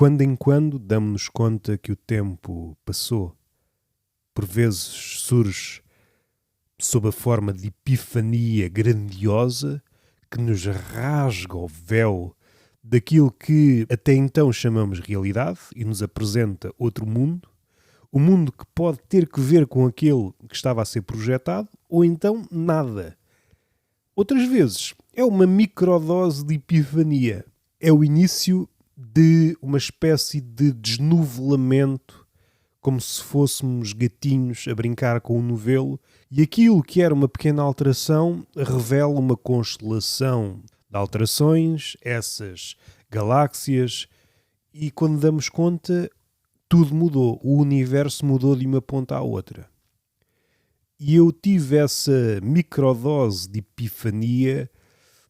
quando em quando damos-nos conta que o tempo passou. Por vezes surge sob a forma de epifania grandiosa que nos rasga o véu daquilo que até então chamamos realidade e nos apresenta outro mundo, o mundo que pode ter que ver com aquele que estava a ser projetado ou então nada. Outras vezes é uma microdose de epifania, é o início de uma espécie de desnovelamento, como se fôssemos gatinhos a brincar com um novelo, e aquilo que era uma pequena alteração revela uma constelação de alterações, essas galáxias, e quando damos conta, tudo mudou, o universo mudou de uma ponta à outra. E eu tive essa microdose de epifania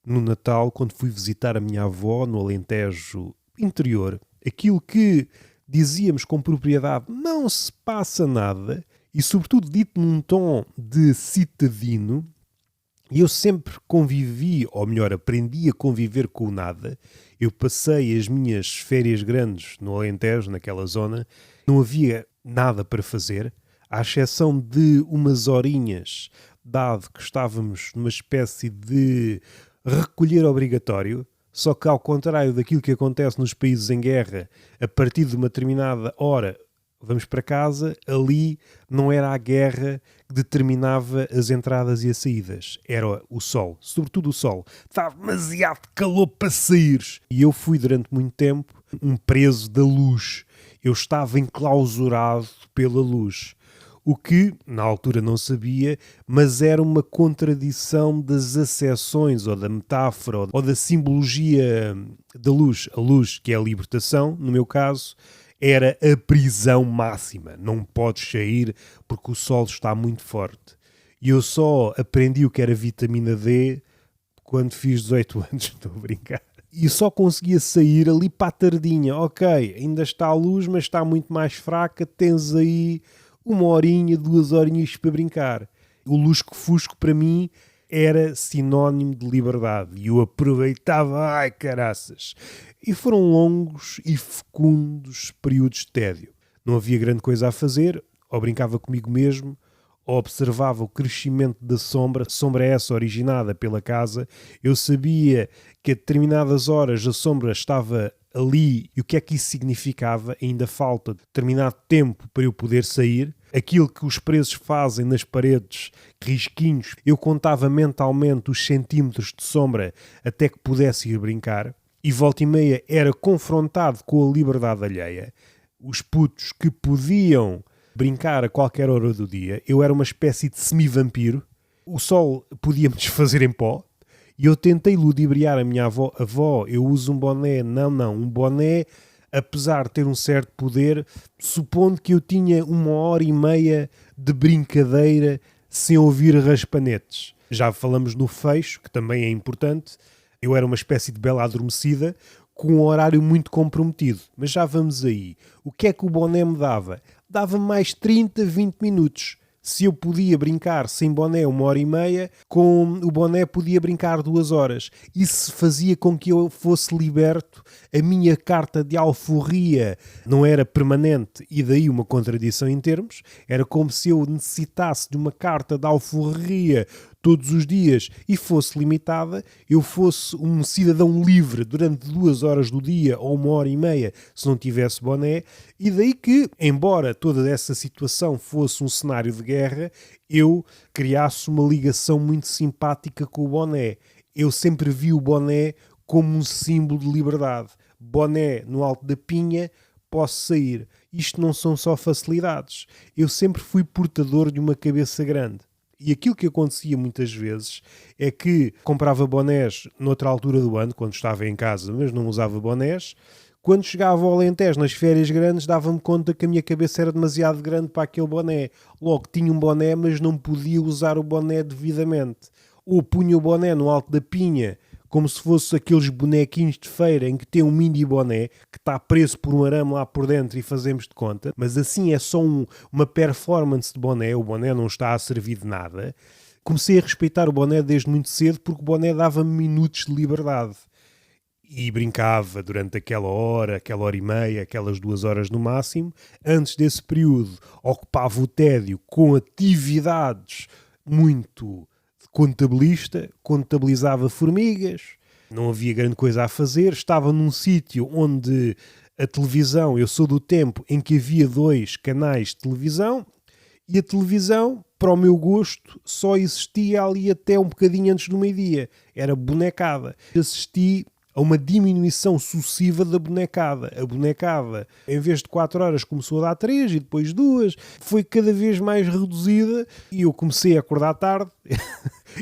no Natal, quando fui visitar a minha avó no Alentejo interior. Aquilo que dizíamos com propriedade, não se passa nada, e sobretudo dito num tom de citadino, e eu sempre convivi, ou melhor, aprendi a conviver com o nada. Eu passei as minhas férias grandes no Alentejo, naquela zona, não havia nada para fazer, à exceção de umas horinhas, dado que estávamos numa espécie de recolher obrigatório, só que ao contrário daquilo que acontece nos países em guerra, a partir de uma determinada hora vamos para casa, ali não era a guerra que determinava as entradas e as saídas, era o sol, sobretudo o sol. Estava demasiado calor para saíres. E eu fui durante muito tempo um preso da luz. Eu estava enclausurado pela luz. O que, na altura, não sabia, mas era uma contradição das acessões, ou da metáfora, ou da simbologia da luz. A luz, que é a libertação, no meu caso, era a prisão máxima. Não podes sair porque o sol está muito forte. E eu só aprendi o que era vitamina D quando fiz 18 anos, estou a brincar. E só conseguia sair ali para a tardinha. Ok, ainda está a luz, mas está muito mais fraca, tens aí 1 horinha, 2 horinhas para brincar. O lusco-fusco para mim era sinónimo de liberdade e eu aproveitava, ai caraças. E foram longos e fecundos períodos de tédio. Não havia grande coisa a fazer, ou brincava comigo mesmo, ou observava o crescimento da sombra essa originada pela casa. Eu sabia que a determinadas horas a sombra estava ali e o que é que isso significava. Ainda falta determinado tempo para eu poder sair. Aquilo que os presos fazem nas paredes, risquinhos, eu contava mentalmente os centímetros de sombra até que pudesse ir brincar. E volta e meia era confrontado com a liberdade alheia. Os putos que podiam brincar a qualquer hora do dia, eu era uma espécie de semi-vampiro. O sol podia-me desfazer em pó. E eu tentei ludibriar a minha avó. Avó, eu uso um boné. Não, um boné, apesar de ter um certo poder, supondo que eu tinha 1 hora e meia de brincadeira sem ouvir raspanetes. Já falamos no fecho, que também é importante. Eu era uma espécie de bela adormecida, com um horário muito comprometido. Mas já vamos aí. O que é que o boné me dava? Dava-me mais 30, 20 minutos. Se eu podia brincar sem boné 1 hora e meia, com o boné podia brincar 2 horas. Isso fazia com que eu fosse liberto. A minha carta de alforria não era permanente e daí uma contradição em termos. Era como se eu necessitasse de uma carta de alforria todos os dias e fosse limitada, eu fosse um cidadão livre durante 2 horas do dia ou 1 hora e meia se não tivesse boné, e daí que, embora toda essa situação fosse um cenário de guerra, eu criasse uma ligação muito simpática com o boné. Eu sempre vi o boné como um símbolo de liberdade. Boné no alto da pinha, posso sair. Isto não são só facilidades. Eu sempre fui portador de uma cabeça grande. E aquilo que acontecia muitas vezes é que comprava bonés noutra altura do ano, quando estava em casa, mas não usava bonés. Quando chegava ao Alentejo nas férias grandes, dava-me conta que a minha cabeça era demasiado grande para aquele boné. Logo, tinha um boné, mas não podia usar o boné devidamente. Ou punha o boné no alto da pinha, como se fosse aqueles bonequinhos de feira em que tem um mini boné que está preso por um arame lá por dentro e fazemos de conta, mas assim é só uma performance de boné, o boné não está a servir de nada. Comecei a respeitar o boné desde muito cedo porque o boné dava-me minutos de liberdade. e brincava durante aquela hora e meia, aquelas 2 horas no máximo. Antes desse período, ocupava o tédio com atividades muito de contabilista, contabilizava formigas, não havia grande coisa a fazer, estava num sítio onde a televisão, eu sou do tempo em que havia 2 canais de televisão, e a televisão, para o meu gosto, só existia ali até um bocadinho antes do meio-dia. Era bonecada. Assisti a uma diminuição sucessiva da bonecada. A bonecada, em vez de 4 horas, começou a dar 3 e depois 2. Foi cada vez mais reduzida e eu comecei a acordar tarde.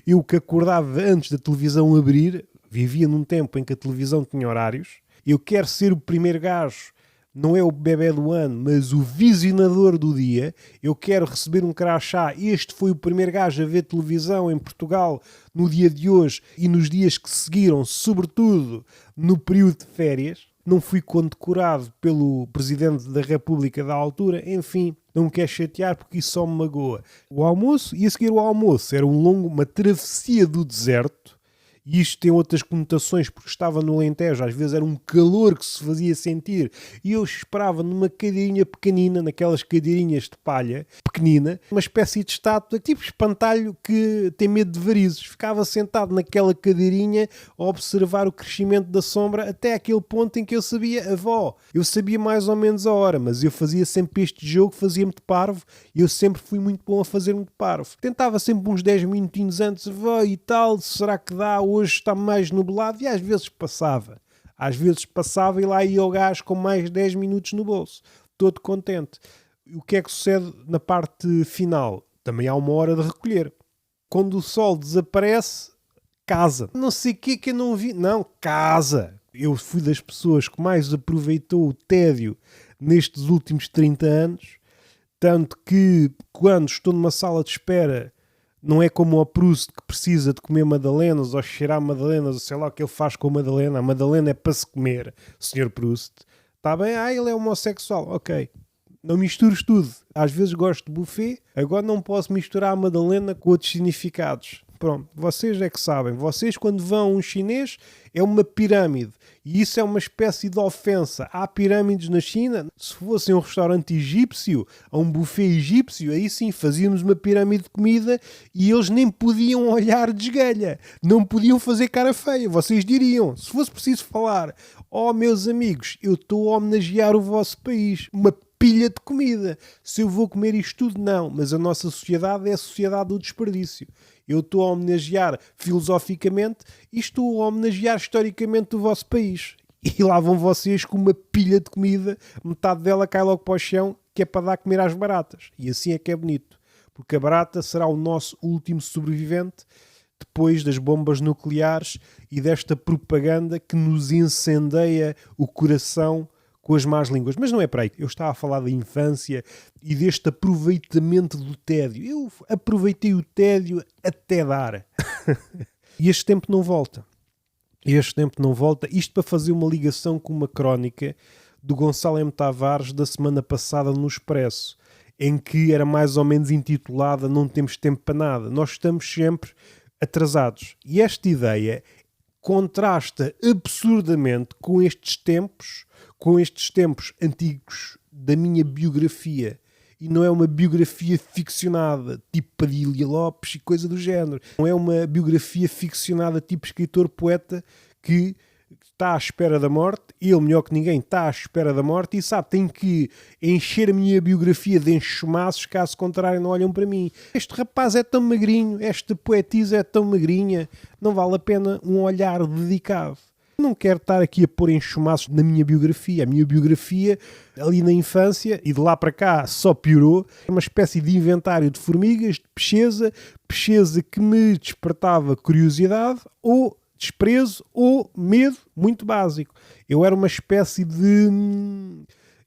Eu que acordava antes da televisão abrir, vivia num tempo em que a televisão tinha horários. Eu quero ser o primeiro gajo, não é o bebé do ano, mas o visionador do dia. Eu quero receber um crachá. Este foi o primeiro gajo a ver televisão em Portugal no dia de hoje e nos dias que seguiram, sobretudo no período de férias. Não fui condecorado pelo Presidente da República da altura. Enfim, não me quero chatear porque isso só me magoa. O almoço, e a seguir o almoço, era uma travessia do deserto. E isto tem outras conotações porque estava no Alentejo, às vezes era um calor que se fazia sentir e eu esperava numa cadeirinha pequenina, naquelas cadeirinhas de palha pequenina, uma espécie de estátua, tipo espantalho que tem medo de varizes. Ficava sentado naquela cadeirinha a observar o crescimento da sombra até aquele ponto em que eu sabia, avó, eu sabia mais ou menos a hora, mas eu fazia sempre este jogo, fazia-me de parvo e eu sempre fui muito bom a fazer-me de parvo. Tentava sempre uns 10 minutinhos antes, avó e tal, será que dá? Hoje está mais nublado, e às vezes passava. Às vezes passava e lá ia o gajo com mais 10 minutos no bolso. Todo contente. O que é que sucede na parte final? Também há uma hora de recolher. Quando o sol desaparece, casa. Não sei o que eu não vi. Não, casa. Eu fui das pessoas que mais aproveitou o tédio nestes últimos 30 anos. Tanto que quando estou numa sala de espera, não é como o Proust que precisa de comer madalenas ou cheirar madalenas, ou sei lá o que ele faz com a madalena. A madalena é para se comer, Sr. Proust. Está bem? Ele é homossexual. Ok. Não mistures tudo. Às vezes gosto de buffet, agora não posso misturar a madalena com outros significados. Pronto, vocês é que sabem. Vocês, quando vão a um chinês, é uma pirâmide. E isso é uma espécie de ofensa. Há pirâmides na China. Se fosse um restaurante egípcio, a um buffet egípcio, aí sim fazíamos uma pirâmide de comida e eles nem podiam olhar de esgalha. Não podiam fazer cara feia. Vocês diriam, se fosse preciso falar, meus amigos, eu estou a homenagear o vosso país. Uma pilha de comida. Se eu vou comer isto tudo, não. Mas a nossa sociedade é a sociedade do desperdício. Eu estou a homenagear filosoficamente e estou a homenagear historicamente o vosso país. E lá vão vocês com uma pilha de comida, metade dela cai logo para o chão, que é para dar a comer às baratas. E assim é que é bonito. Porque a barata será o nosso último sobrevivente depois das bombas nucleares e desta propaganda que nos incendeia o coração com as más línguas. Mas não é para aí. Eu estava a falar da infância e deste aproveitamento do tédio. Eu aproveitei o tédio até dar. E este tempo não volta. Este tempo não volta. Isto para fazer uma ligação com uma crónica do Gonçalo M. Tavares da semana passada no Expresso, em que era mais ou menos intitulada Não temos tempo para nada. Nós estamos sempre atrasados. E esta ideia contrasta absurdamente com estes tempos antigos da minha biografia. E não é uma biografia ficcionada, tipo Padilha Lopes e coisa do género. Não é uma biografia ficcionada, tipo escritor-poeta que está à espera da morte. Ele, melhor que ninguém, está à espera da morte e sabe, tem que encher a minha biografia de enxumaços, caso contrário não olham para mim. Este rapaz é tão magrinho, esta poetisa é tão magrinha, não vale a pena um olhar dedicado. Não quero estar aqui a pôr enxumaços na minha biografia. A minha biografia, ali na infância, e de lá para cá só piorou. É uma espécie de inventário de formigas, de pecheza que me despertava curiosidade, ou desprezo, ou medo, muito básico. Eu era uma espécie de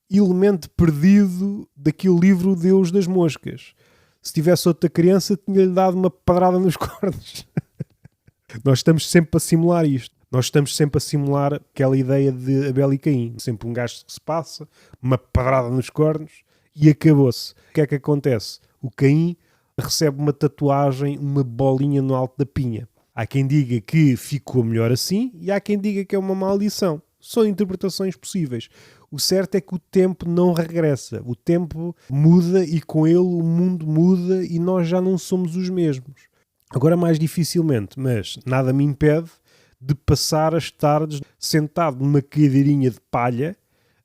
elemento perdido daquele livro Deus das Moscas. Se tivesse outra criança, tinha-lhe dado uma pedrada nos cornos. Nós estamos sempre a simular isto. Nós estamos sempre a simular aquela ideia de Abel e Caim. Sempre um gajo que se passa, uma pedrada nos cornos e acabou-se. O que é que acontece? O Caim recebe uma tatuagem, uma bolinha no alto da pinha. Há quem diga que ficou melhor assim e há quem diga que é uma maldição. São interpretações possíveis. O certo é que o tempo não regressa. O tempo muda e com ele o mundo muda e nós já não somos os mesmos. Agora mais dificilmente, mas nada me impede de passar as tardes sentado numa cadeirinha de palha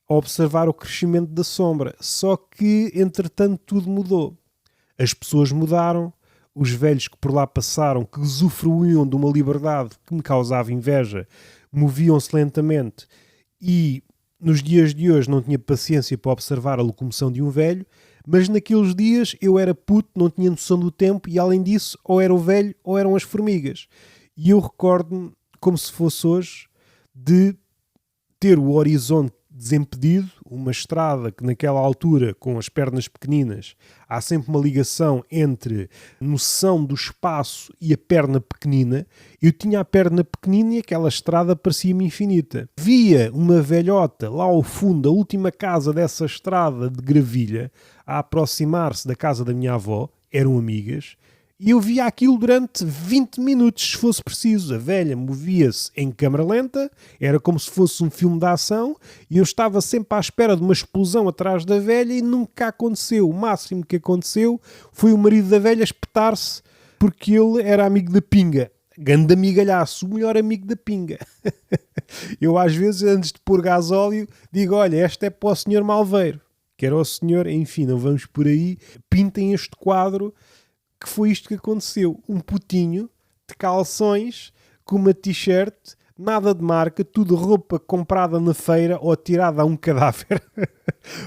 a observar o crescimento da sombra. Só que, entretanto, tudo mudou. As pessoas mudaram, os velhos que por lá passaram, que usufruíam de uma liberdade que me causava inveja, moviam-se lentamente e nos dias de hoje não tinha paciência para observar a locomoção de um velho, mas naqueles dias eu era puto, não tinha noção do tempo e além disso ou era o velho ou eram as formigas. E eu recordo-me, como se fosse hoje, de ter o horizonte desimpedido, uma estrada que naquela altura, com as pernas pequeninas, há sempre uma ligação entre noção do espaço e a perna pequenina. Eu tinha a perna pequenina e aquela estrada parecia-me infinita. Via uma velhota lá ao fundo, a última casa dessa estrada de gravilha, a aproximar-se da casa da minha avó, eram amigas, e eu via aquilo durante 20 minutos, se fosse preciso. A velha movia-se em câmara lenta, era como se fosse um filme de ação, e eu estava sempre à espera de uma explosão atrás da velha e nunca aconteceu. O máximo que aconteceu foi o marido da velha espetar-se porque ele era amigo da pinga. Ganda amigalhaço, o melhor amigo da pinga. Eu às vezes, antes de pôr gasóleo, digo, olha, esta é para o senhor Malveiro. Que era o senhor, enfim, não vamos por aí, pintem este quadro, que foi isto que aconteceu. Um putinho de calções com uma t-shirt, nada de marca, tudo roupa comprada na feira ou tirada a um cadáver,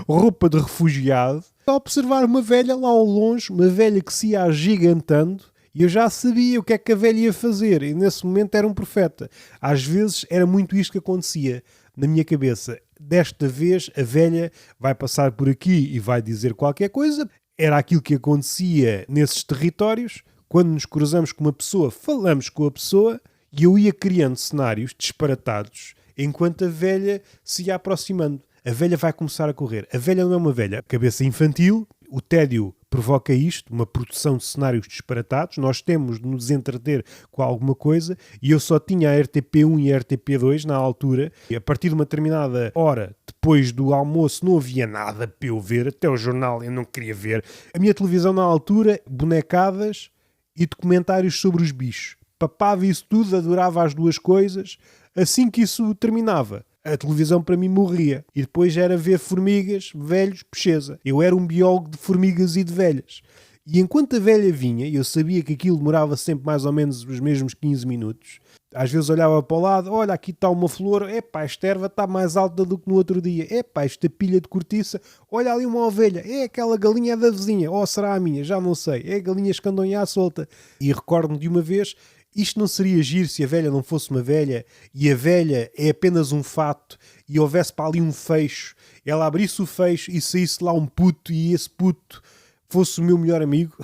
roupa de refugiado, a observar uma velha lá ao longe, uma velha que se ia agigantando, e eu já sabia o que é que a velha ia fazer, e nesse momento era um profeta. Às vezes era muito isto que acontecia na minha cabeça. Desta vez a velha vai passar por aqui e vai dizer qualquer coisa. Era aquilo que acontecia nesses territórios. Quando nos cruzamos com uma pessoa, falamos com a pessoa e eu ia criando cenários disparatados enquanto a velha se ia aproximando. A velha vai começar a correr. A velha não é uma velha. Cabeça infantil, o tédio provoca isto, uma produção de cenários disparatados. Nós temos de nos entreter com alguma coisa e eu só tinha a RTP1 e a RTP2 na altura. E a partir de uma determinada hora, depois do almoço, não havia nada para eu ver. Até o jornal eu não queria ver. A minha televisão na altura, bonecadas e documentários sobre os bichos. Papava isso tudo, adorava as duas coisas. Assim que isso terminava, a televisão para mim morria. E depois era ver formigas, velhos, pecheza. Eu era um biólogo de formigas e de velhas. E enquanto a velha vinha, e eu sabia que aquilo demorava sempre mais ou menos os mesmos 15 minutos, às vezes olhava para o lado, olha, aqui está uma flor, epá, esta erva está mais alta do que no outro dia, epá, esta pilha de cortiça, olha ali uma ovelha, é aquela galinha da vizinha, ou será a minha, já não sei, é a galinha escandonha à solta. E recordo-me de uma vez, isto não seria giro se a velha não fosse uma velha e a velha é apenas um fato e houvesse para ali um fecho, ela abrisse o fecho e saísse lá um puto e esse puto fosse o meu melhor amigo.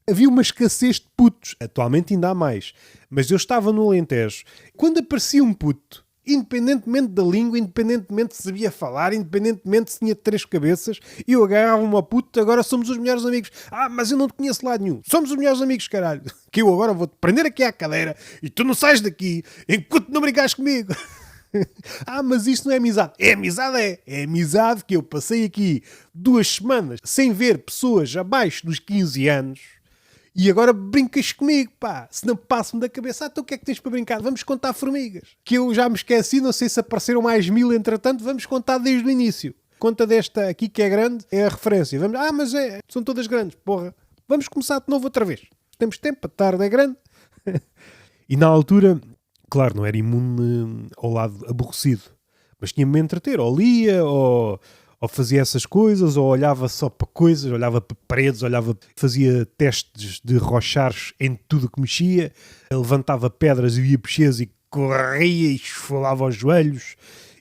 Havia uma escassez de putos, atualmente ainda há mais, mas eu estava no Alentejo. Quando aparecia um puto, independentemente da língua, independentemente se sabia falar, independentemente se tinha 3 cabeças, eu agarrava-me ao puto, agora somos os melhores amigos. Ah, mas eu não te conheço de lado nenhum. Somos os melhores amigos, caralho. Que eu agora vou-te prender aqui à cadeira e tu não sais daqui enquanto não brincares comigo. Ah, mas isto não é amizade. É amizade, é. É amizade que eu passei aqui 2 semanas sem ver pessoas abaixo dos 15 anos. E agora brincas comigo, pá. Se não passo-me da cabeça, então o que é que tens para brincar? Vamos contar formigas. Que eu já me esqueci, não sei se apareceram mais 1000 entretanto, vamos contar desde o início. Conta desta aqui que é grande, é a referência. Vamos, mas são todas grandes, porra. Vamos começar de novo outra vez. Temos tempo, a tarde é grande. E na altura, claro, não era imune ao lado aborrecido. Mas tinha-me a entreter, ou lia, ou fazia essas coisas, ou olhava só para coisas, olhava para paredes, fazia testes de rochares em tudo que mexia, levantava pedras e via peixes e corria e esfolava os joelhos.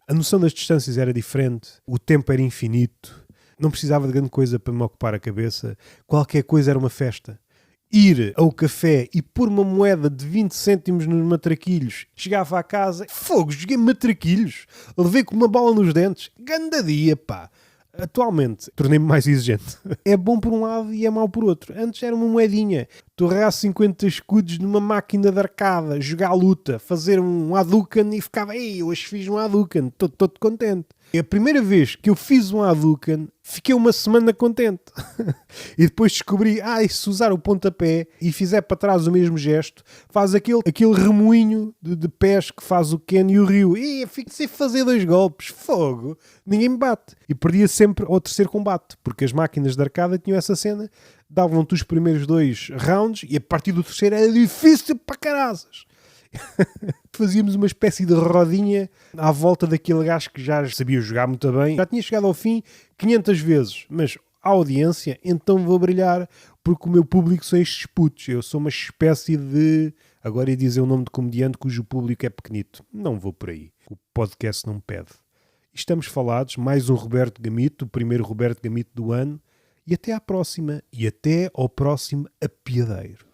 A noção das distâncias era diferente, o tempo era infinito, não precisava de grande coisa para me ocupar a cabeça, qualquer coisa era uma festa. Ir ao café e pôr uma moeda de 20 cêntimos nos matraquilhos. Chegava à casa, fogo, joguei matraquilhos. Levei com uma bola nos dentes. Ganda dia, pá. Atualmente, tornei-me mais exigente. É bom por um lado e é mau por outro. Antes era uma moedinha. Torrar 50 escudos numa máquina de arcada, jogar luta, fazer um Hadouken e ficava, ei, hoje fiz um Hadouken, estou todo contente. É a primeira vez que eu fiz um Hadouken, fiquei uma semana contente. E depois descobri, se usar o pontapé e fizer para trás o mesmo gesto, faz aquele remoinho de pés que faz o Ken e o Ryu. E fico sem fazer 2 golpes, fogo, ninguém me bate. E perdia sempre ao terceiro combate, porque as máquinas de arcada tinham essa cena, davam-te os primeiros 2 rounds e a partir do terceiro era difícil para caraças. Fazíamos uma espécie de rodinha à volta daquele gajo que já sabia jogar muito bem. Já tinha chegado ao fim 500 vezes, mas a audiência, então vou brilhar porque o meu público são estes putos. Eu sou uma espécie de... Agora ia dizer o nome de comediante cujo público é pequenito. Não vou por aí. O podcast não me pede. Estamos falados. Mais um Roberto Gamito, o primeiro Roberto Gamito do ano. E até à próxima. E até ao próximo apiadeiro.